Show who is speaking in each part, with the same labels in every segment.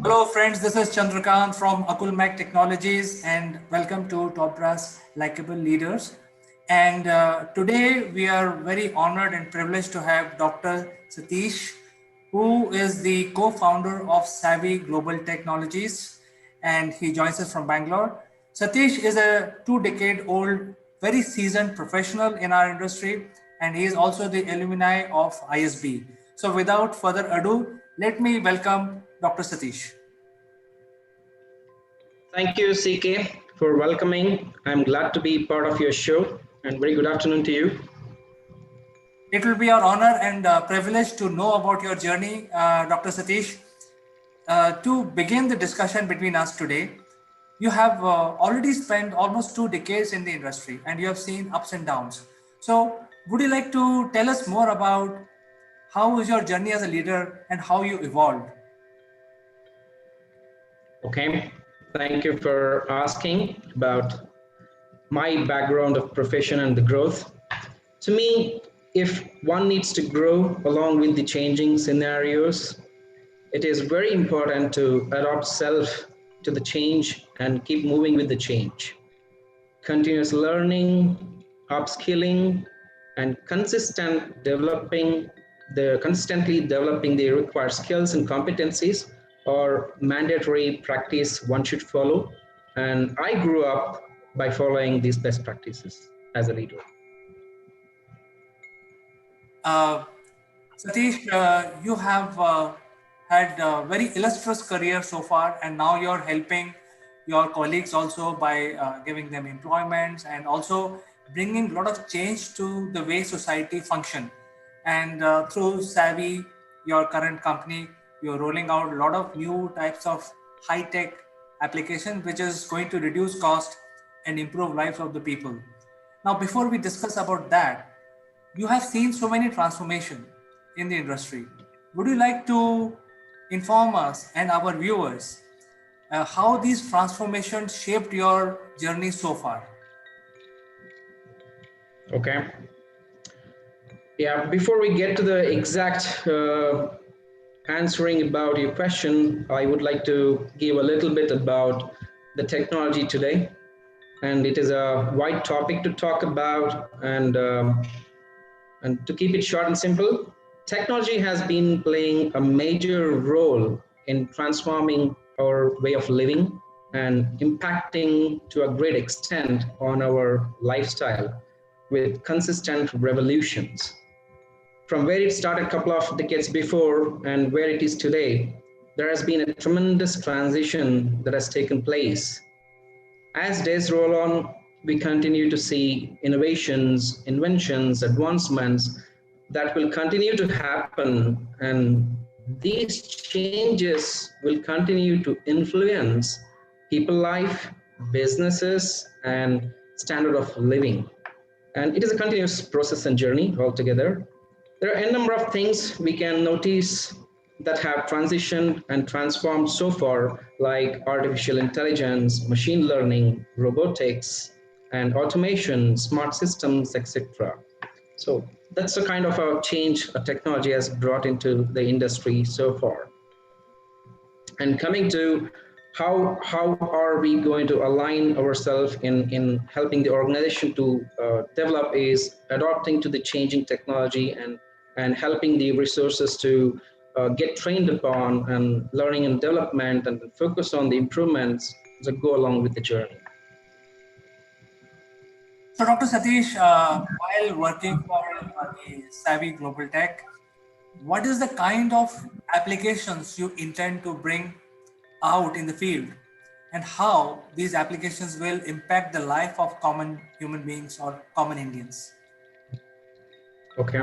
Speaker 1: Hello friends, this is Chandrakant from Akulmach Technologies and welcome to Top Brass Likeable Leaders. And today we are very honored and privileged to have Dr. Satish, who is the co-founder of Savvy Global Technologies, and he joins us from Bangalore. Satish is a 2-decade-old, very seasoned professional in our industry, and he is also the alumni of ISB. So without further ado, let me welcome Dr. Satish.
Speaker 2: Thank you, CK, for welcoming. I'm glad to be part of your show, and very good afternoon to you.
Speaker 1: It will be our honor and privilege to know about your journey, Dr. Satish. To begin the discussion between us today, you have already spent almost 2 decades in the industry and you have seen ups and downs. So, would you like to tell us more about how was your journey as a leader and how you evolved?
Speaker 2: Okay, thank you for asking about my background of profession and the growth. To me, if one needs to grow along with the changing scenarios, it is very important to adopt self to the change and keep moving with the change. Continuous learning, upskilling, and consistently developing the required skills and competencies are mandatory practice one should follow. And I grew up by following these best practices as a leader.
Speaker 1: Uh, Satish, you have had a very illustrious career so far, and now you're helping your colleagues also by giving them employments and also bringing a lot of change to the way society function. And through Savvy, your current company, you're rolling out a lot of new types of high-tech application, which is going to reduce cost and improve lives of the people. Now, before we discuss about that, you have seen so many transformation in the industry. Would you like to inform us and our viewers how these transformations shaped your journey so far?
Speaker 2: Okay. Yeah, before we get to the exact answering about your question, I would like to give a little bit about the technology today. And it is a wide topic to talk about. And to keep it short and simple, technology has been playing a major role in transforming our way of living and impacting to a great extent on our lifestyle with consistent revolutions. From where it started a couple of decades before and where it is today, there has been a tremendous transition that has taken place. As days roll on, we continue to see innovations, inventions, advancements that will continue to happen, and these changes will continue to influence people life, businesses, and standard of living. And it is a continuous process and journey altogether. There are a number of things we can notice that have transitioned and transformed so far, like artificial intelligence, machine learning, robotics, and automation, smart systems, etc. So that's the kind of a change a technology has brought into the industry so far. And coming to how are we going to align ourselves in helping the organization to develop is adopting to the changing technology and helping the resources to get trained upon and learning and development and focus on the improvements that go along with the journey.
Speaker 1: So, Dr. Satish, while working for the Savvy Global Tech, what is the kind of applications you intend to bring out in the field and how these applications will impact the life of common human beings or common Indians?
Speaker 2: Okay.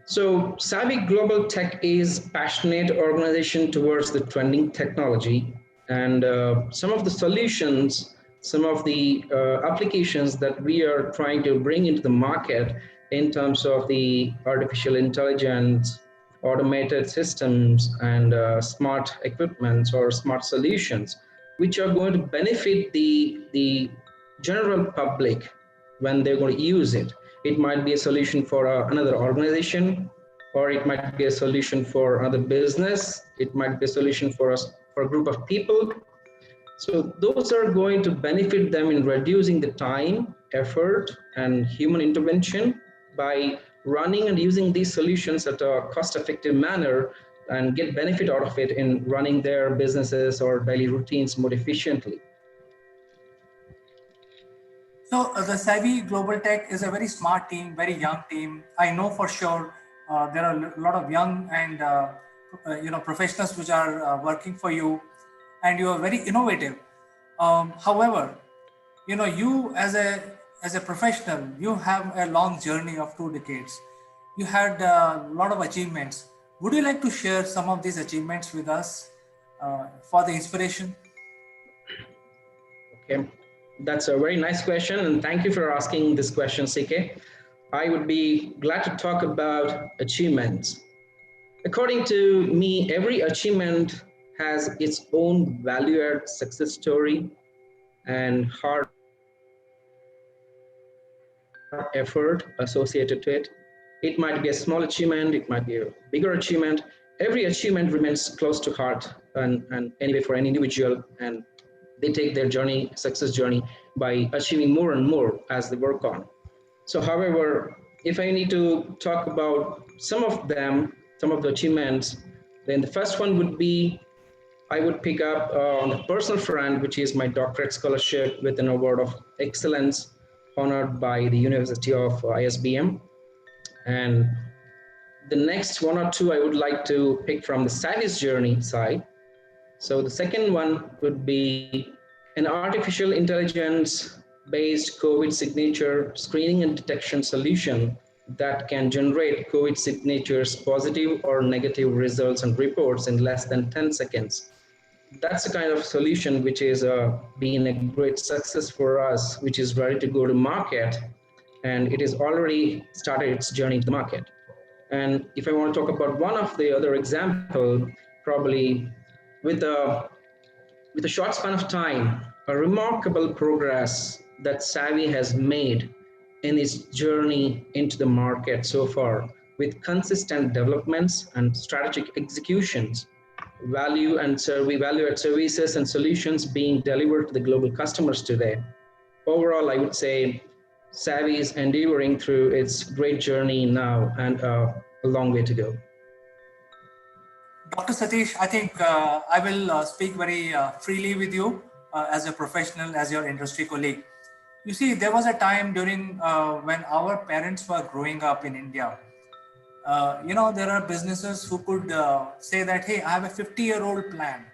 Speaker 2: So Savvy Global Tech is passionate organization towards the trending technology, and some of the solutions, some of the applications that we are trying to bring into the market in terms of the artificial intelligence, automated systems, and smart equipments or smart solutions, which are going to benefit the general public when they're going to use it. It might be a solution for another organization, or it might be a solution for another business. It might be a solution for us for a group of people. So those are going to benefit them in reducing the time, effort, and human intervention by running and using these solutions at a cost-effective manner and get benefit out of it in running their businesses or daily routines more efficiently.
Speaker 1: So the Savvy Global Tech is a very smart team, very young team. I know for sure there are a lot of young and professionals which are working for you, and you are very innovative. However, you as a professional, you have a long journey of 2 decades. You had a lot of achievements. Would you like to share some of these achievements with us for the inspiration?
Speaker 2: Okay, that's a very nice question, and thank you for asking this question, CK. I would be glad to talk about achievements. According to me, every achievement has its own value add success story and hard effort associated to it. It might be a small achievement, it might be a bigger achievement. Every achievement remains close to heart and anyway for an individual, and they take their journey, success journey, by achieving more and more as they work on. So, however, if I need to talk about some of them, some of the achievements, then the first one would be I would pick up on the personal front, which is my doctorate scholarship with an award of excellence honored by the University of ISBM. And the next one or two I would like to pick from the Savvy's Journey side. So the second one would be an artificial intelligence based COVID signature screening and detection solution that can generate COVID signatures positive or negative results and reports in less than 10 seconds. That's the kind of solution which is been a great success for us, which is ready to go to market, and it has already started its journey to the market. And if I want to talk about one of the other example, probably with a short span of time, a remarkable progress that Savvy has made in its journey into the market so far, with consistent developments and strategic executions, value add services and solutions being delivered to the global customers today. Overall, I would say Savvy is endeavoring through its great journey now and a long way to go.
Speaker 1: Dr. Satish, I think I will speak very freely with you as a professional, as your industry colleague. You see, there was a time during when our parents were growing up in India. There are businesses who could say that, hey, I have a 50-year-old plan.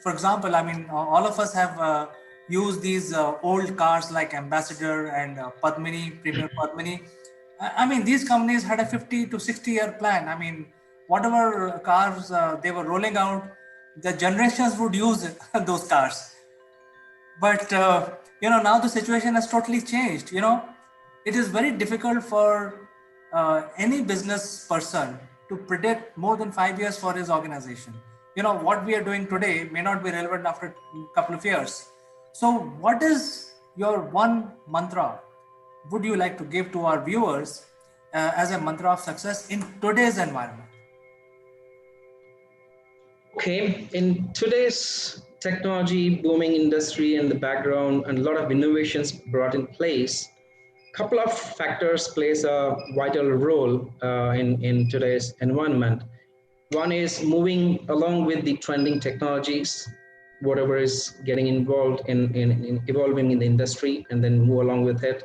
Speaker 1: For example, I mean, all of us have used these old cars like Ambassador and Padmini, Premier Padmini. I mean, these companies had a 50 to 60-year plan. I mean, whatever cars they were rolling out, the generations would use those cars. But now the situation has totally changed. It is very difficult for any business person to predict more than 5 years for his organization. What we are doing today may not be relevant after a couple of years. So what is your one mantra would you like to give to our viewers as a mantra of success in today's environment?
Speaker 2: Okay, in today's technology booming industry and the background and a lot of innovations brought in place, a couple of factors plays a vital role in today's environment. One is moving along with the trending technologies, whatever is getting involved in evolving in the industry, and then move along with it.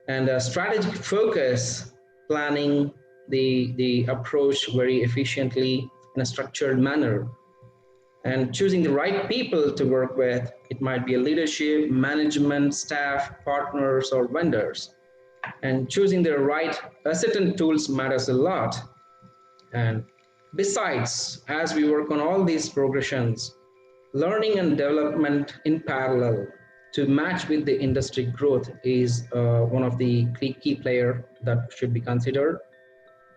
Speaker 2: And a strategic focus, planning the approach very efficiently in a structured manner, and choosing the right people to work with. It might be a leadership, management, staff, partners, or vendors. And choosing the right asset and tools matters a lot. And besides, as we work on all these progressions, learning and development in parallel to match with the industry growth is one of the key player that should be considered.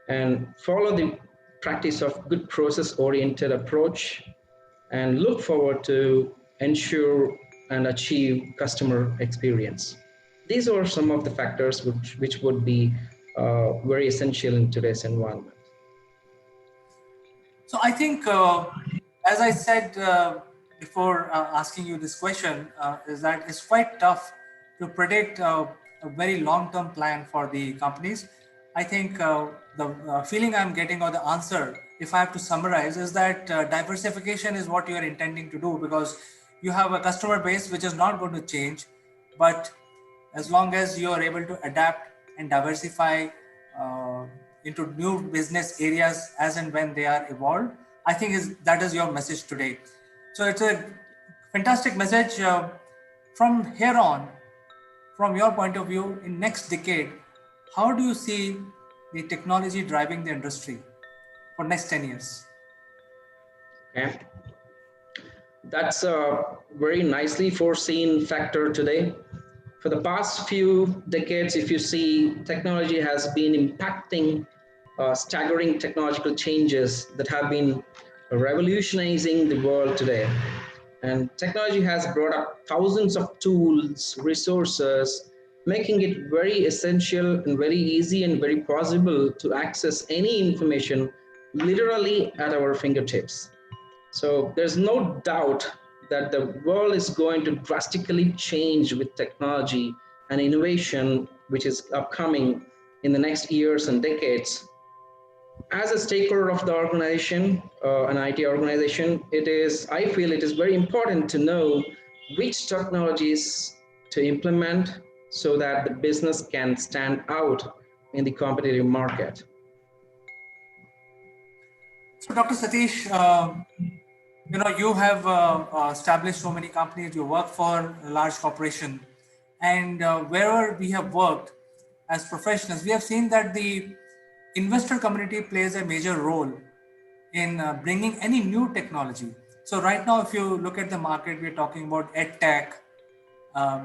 Speaker 2: And follow the practice of good process oriented approach and look forward to ensure and achieve customer experience. These are some of the factors which would be very essential in today's environment.
Speaker 1: So I think as I said before asking you this question, is that it's quite tough to predict a very long-term plan for the companies. I think the feeling I'm getting or the answer, if I have to summarize, is that diversification is what you are intending to do, because you have a customer base which is not going to change, but as long as you are able to adapt and diversify uh, into new business areas as and when they are evolved, I think that is your message today. So it's a fantastic message. From here on, from your point of view, in next decade, how do you see the technology driving the industry for next 10 years?
Speaker 2: Okay. That's a very nicely foreseen factor today. For the past few decades, if you see, technology has been impacting staggering technological changes that have been revolutionizing the world today. And technology has brought up thousands of tools, resources, making it very essential and very easy and very possible to access any information literally at our fingertips. So there's no doubt that the world is going to drastically change with technology and innovation, which is upcoming in the next years and decades. As a stakeholder of the organization, an IT organization, I feel it is very important to know which technologies to implement so that the business can stand out in the competitive market.
Speaker 1: So, Dr. Satish, you have established so many companies. You work for a large corporation, and wherever we have worked as professionals, we have seen that the investor community plays a major role in bringing any new technology. So right now, if you look at the market, we're talking about ed tech,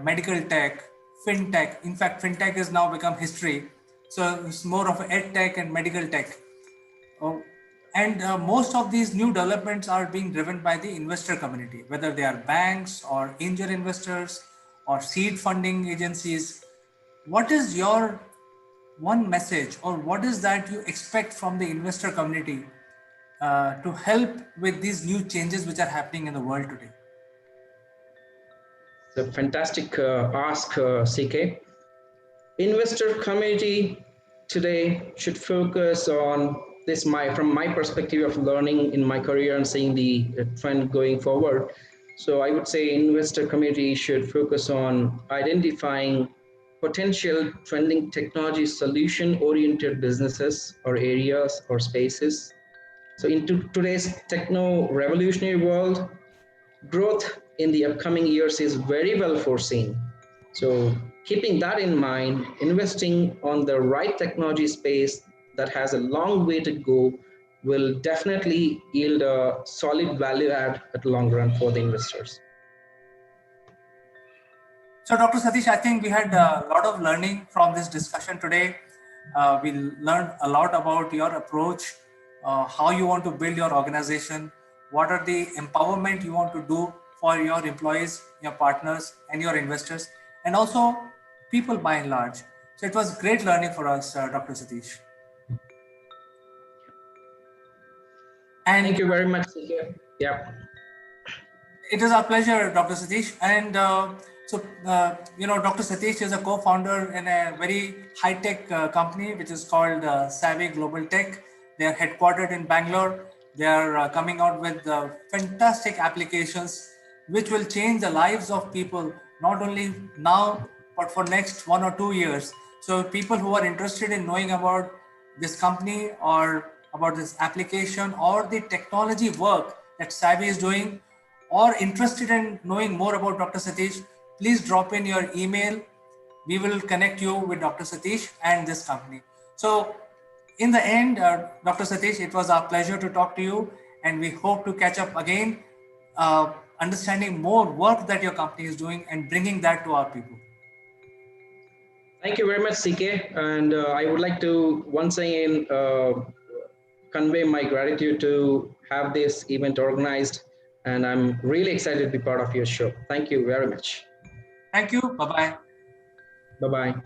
Speaker 1: medical tech, fintech. In fact, fintech has now become history. So it's more of ed tech and medical tech. Oh, and most of these new developments are being driven by the investor community, whether they are banks or angel investors or seed funding agencies. What is your one message, or what is that you expect from the investor community to help with these new changes which are happening in the world today?
Speaker 2: It's a fantastic ask, CK. Investor community today should focus on this from my perspective of learning in my career and seeing the trend going forward. So I would say investor community should focus on identifying potential trending technology solution oriented businesses or areas or spaces. So in today's techno revolutionary world, growth in the upcoming years is very well foreseen. So, keeping that in mind, investing on the right technology space that has a long way to go will definitely yield a solid value add at the long run for the investors.
Speaker 1: So, Dr. Satish, I think we had a lot of learning from this discussion today. We learned a lot about your approach, how you want to build your organization, what are the empowerment you want to do for your employees, your partners, and your investors, and also people by and large. So, it was great learning for us, Dr. Satish.
Speaker 2: Thank
Speaker 1: And
Speaker 2: you very much, CK. Yeah.
Speaker 1: it is our pleasure, Dr. Satish. And Dr. Satish is a co-founder in a very high-tech company, which is called Savvy Global Tech. They are headquartered in Bangalore. They are coming out with fantastic applications, which will change the lives of people, not only now, but for next 1 or 2 years. So people who are interested in knowing about this company or about this application or the technology work that Savvy is doing, or interested in knowing more about Dr. Satish, please drop in your email. We will connect you with Dr. Satish and this company. So, in the end, Dr. Satish, it was our pleasure to talk to you, and we hope to catch up again, understanding more work that your company is doing and bringing that to our people.
Speaker 2: Thank you very much, CK. And I would like to once again convey my gratitude to have this event organized. And I'm really excited to be part of your show. Thank you very much.
Speaker 1: Thank you. Bye bye.
Speaker 2: Bye bye.